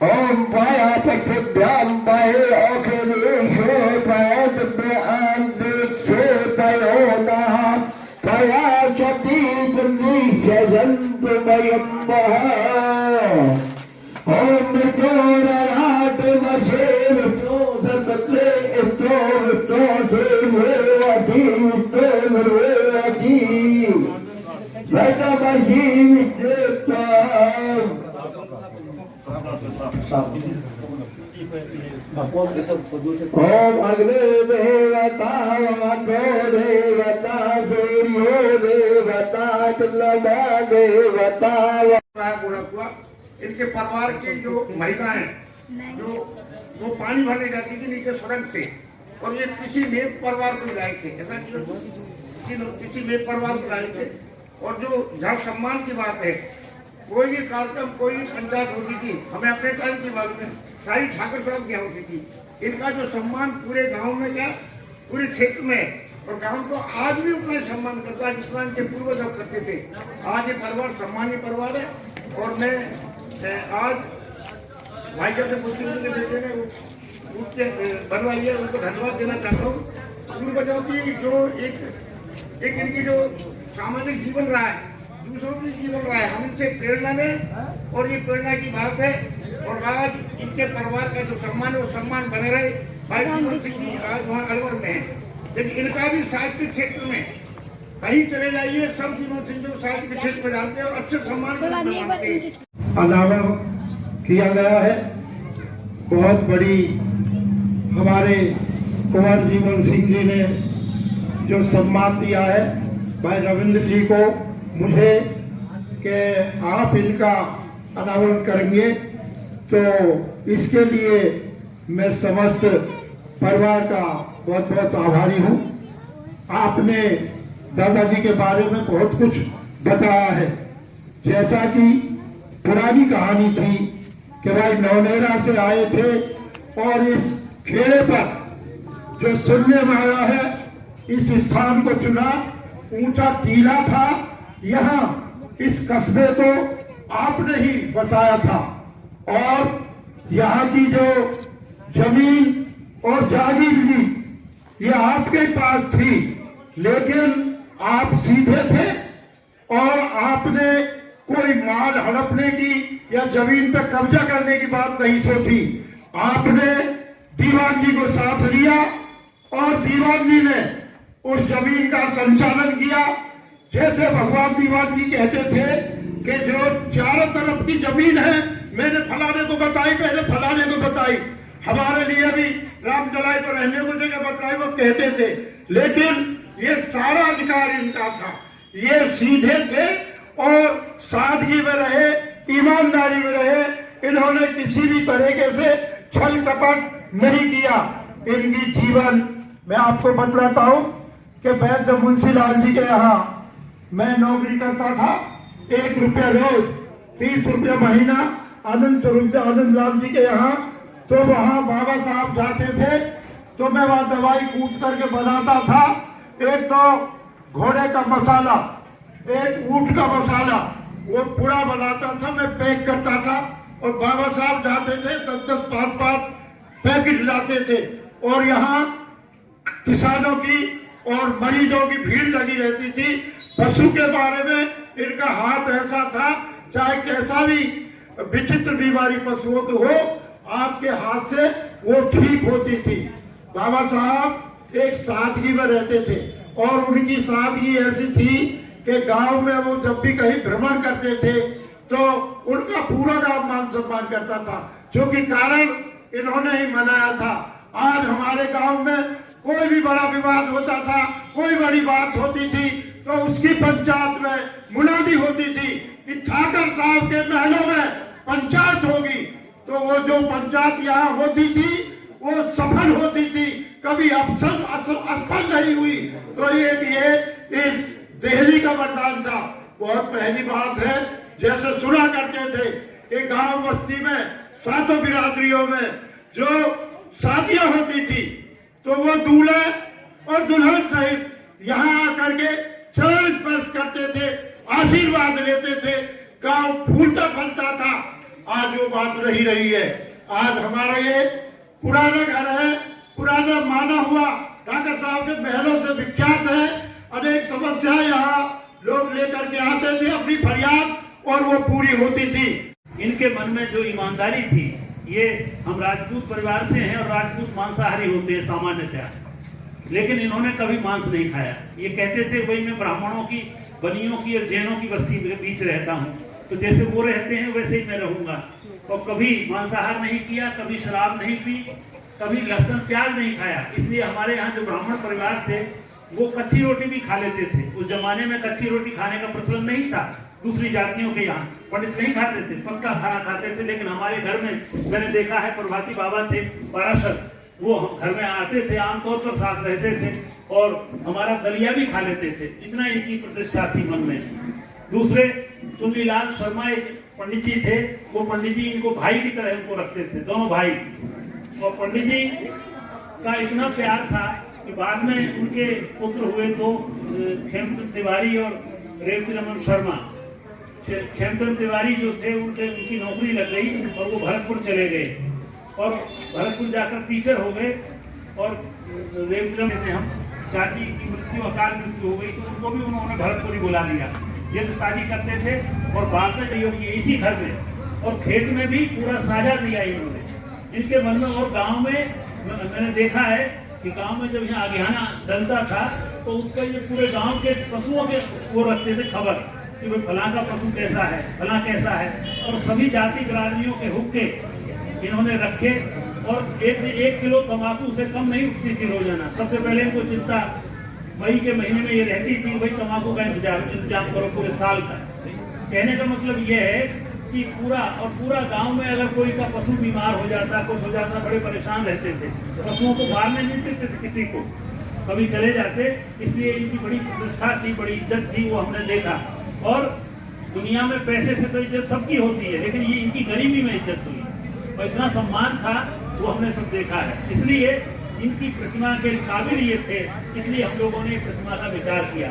ओम पाया पक्षभ्याम पाए अखिलेशो पैदभ्याम दीक्षे पयोना पया चती प्रदीक्षयन्तुमयं वः ओम विष्णुराट वशे विष्णु सर्वत्रे विष्णु विष्णु देवति विष्णु निर्वेति वैतमहि विष्णु ओम अग्नि देवता वाको देवता सूर्यो देवता चंद्रमा देवता। इनके परिवार की जो महिलाएं जो वो पानी भरने जाती थी नीचे सड़क से, और ये किसी नेक परिवार को लाए थे, ऐसा किसी नेक परिवार को लाए थे। और जो जहाँ सम्मान की बात है, कोई भी कार्यक्रम कोई पंचायत होती थी, हमें अपने टाइम की बात में सारी ठाकुर साहब की होती थी। इनका जो सम्मान पूरे गांव में क्या पूरे क्षेत्र में, और गांव तो आज भी उतना सम्मान करता है जितना इनके पूर्वज करते थे। आज ये परिवार सम्मानीय परिवार है। और मैं आज भाई से मुस्लिम के बेटे ने उनके बनवाई है, उनको धन्यवाद देना चाहता हूँ। पूर्वजों की जो एक इनकी जो सामाजिक जीवन रहा है, दूसरों की जीवन रहा है, हम इससे प्रेरणा लें, और ये प्रेरणा की बात है। और आज इनके परिवार का जो सम्मान है वो सम्मान बने रहे। भाई जीवन सिंह जी आज वहाँ अलवर में है, लेकिन इनका भी साहित्यिक क्षेत्र में कहीं चले जाइए, सब जीवन सिंह जो साहित्यिक क्षेत्र में जानते हैं और अच्छे सम्मान अनावरण किया गया है। बहुत बड़ी हमारे कुंवर जीवन सिंह जी ने जो सम्मान दिया है भाई रविंद्र जी को मुझे कि आप इनका अनावरण करेंगे, तो इसके लिए मैं समस्त परिवार का बहुत बहुत आभारी हूँ। आपने दादाजी के बारे में बहुत कुछ बताया है, जैसा कि पुरानी कहानी थी कि भाई नौनेरा से आए थे और इस खेड़े पर जो सुनने में आया है, इस स्थान को चुना, ऊंचा टीला था, यहाँ इस कस्बे को आपने ही बसाया था। और यहाँ की जो जमीन और जागीर थी ये आपके पास थी, लेकिन आप सीधे थे और आपने कोई माल हड़पने की या जमीन पर कब्जा करने की बात नहीं सोची। आपने दीवान जी को साथ लिया और दीवान जी ने उस जमीन का संचालन किया। जैसे भगवान दीवान जी कहते थे कि जो चारों तरफ की जमीन है मैंने फलाने को बताई, पहले फलाने को बताई, हमारे लिए भी रामदलाई पर रहने को जगह बताई, वो कहते थे, लेकिन ये सारा अधिकार इनका था। ये सीधे थे और सादगी में रहे, ईमानदारी में रहे। इन्होंने किसी भी तरीके से छल कपट नहीं किया। इनकी जीवन मैं आपको बतलाता हूँ कि वैद्य मुंशीलाल जी के यहाँ मैं नौकरी करता था, 1 रुपया रोज 30 रुपया महीना आनंद स्वरूप आनंद लाल जी के यहाँ। तो वहाँ बाबा साहब जाते थे तो मैं वहाँ दवाई कूट करके बनाता था। एक तो घोड़े का मसाला, एक ऊंट का मसाला, वो पूरा बनाता था, मैं पैक करता था। और बाबा साहब जाते थे 10-10, 5-5 पैकेट लाते थे। और यहाँ किसानों की और मरीजों की भीड़ लगी रहती थी। पशु के बारे में इनका हाथ ऐसा था, चाहे कैसा भी विचित्र बीमारी पशुओं की हो, आपके हाथ से वो ठीक होती थी। बाबा साहब एक सादगी में रहते थे और उनकी सादगी ऐसी थी कि गांव में वो जब भी कहीं भ्रमण करते थे तो उनका पूरा गांव मान सम्मान करता था, जो कि कारण इन्होंने ही मनाया था। आज हमारे गांव में कोई भी बड़ा विवाद होता था, कोई बड़ी बात होती थी, तो उसकी पंचायत में मुनादी होती थी कि ठाकर साहब के महलों में पंचायत होगी। तो वो जो पंचायत यहाँ होती थी वो सफल होती थी, कभी असफल नहीं हुई। तो ये इस दिल्ली का वरदान था। बहुत पहली बात है, जैसे सुना करते थे कि गांव बस्ती में सातों बिरादरियों में जो शादियां होती थी तो वो दूल्हे और दुल्हन सहित यहाँ आकर के चरण स्पर्श करते थे, आशीर्वाद लेते थे, गांव फूलता फलता था। आज वो बात नहीं रही है। आज हमारा ये पुराना घर है, पुराना माना हुआ, डॉक्टर साहब के महलों से विख्यात है। अनेक समस्याएं यहाँ लोग लेकर के आते थे अपनी फरियाद, और वो पूरी होती थी। इनके मन में जो ईमानदारी थी, ये हम राजपूत परिवार से हैं और राजपूत मांसाहारी होते हैं सामान्यतः, लेकिन इन्होंने कभी मांस नहीं खाया। ये कहते थे भाई मैं ब्राह्मणों की, बनियों की और जैनों की बस्ती के बीच रहता हूँ, तो जैसे वो रहते हैं वैसे ही मैं रहूंगा। और कभी मांसाहार नहीं किया, कभी शराब नहीं पी, कभी लहसुन प्याज नहीं खाया। इसलिए हमारे यहाँ जो ब्राह्मण परिवार थे वो कच्ची रोटी भी खा लेते थे। उस जमाने में कच्ची रोटी खाने का प्रचलन नहीं था। दूसरी जातियों के यहाँ पंडित नहीं खाते थे, पक्का खाना खाते थे। लेकिन हमारे घर में मैंने देखा है, प्रभाती बाबा थे पाराशर, वो हम घर में आते थे, आमतौर पर साथ रहते थे और हमारा दलिया भी खा लेते थे। इतना इनकी प्रतिष्ठा थी मन में। दूसरे चुन्नीलाल शर्मा एक पंडित जी थे, वो पंडित जी इनको भाई की तरह इनको रखते थे, दोनों भाई। और पंडित जी का इतना प्यार था कि बाद में उनके पुत्र हुए तो खेमचंद तिवारी और रेवती रमन शर्मा। खेमचंद तिवारी जो थे उनकी नौकरी लग गई और वो भरतपुर चले गए और भरतपुर जाकर टीचर हो गए। और रेवती रमन हम चाची की मृत्यु, अकाल मृत्यु हो गई, तो उनको भी उन्होंने भरतपुर ही बुला लिया। ये शादी करते थे और बाद में ये इसी घर में और खेत में भी पूरा साझा दिया इन्होंने इनके मन में। और गांव में मैंने देखा है कि गांव में जब यहाँ आगियाना डलता था तो उसका ये पूरे गांव के पशुओं के वो रखते थे खबर कि भाई फलां का पशु कैसा है, फलां कैसा है। और सभी जाति बिरादरियों के हुक्के इन्होंने रखे और एक किलो तंबाकू से कम नहीं उठती थी रोजाना। सबसे पहले इनको चिंता मई के महीने में ये रहती थी, भाई तंबाकू का इंतजाम करो पूरे साल का। कहने का मतलब ये है कि पूरा गांव में अगर कोई का पशु बीमार हो जाता, कुछ हो जाता, बड़े परेशान रहते थे। पशुओं को बाहर नहीं देते थे किसी को, कभी चले जाते। इसलिए इनकी बड़ी प्रतिष्ठा थी, बड़ी इज्जत थी, वो हमने देखा। और दुनिया में पैसे से तो इज्जत सबकी होती है, लेकिन ये इनकी गरीबी में इज्जत हुई और इतना सम्मान था, वो हमने सब देखा है। इसलिए इनकी प्रतिमा के काबिल ये थे, इसलिए हम लोगों ने प्रतिमा का विचार किया।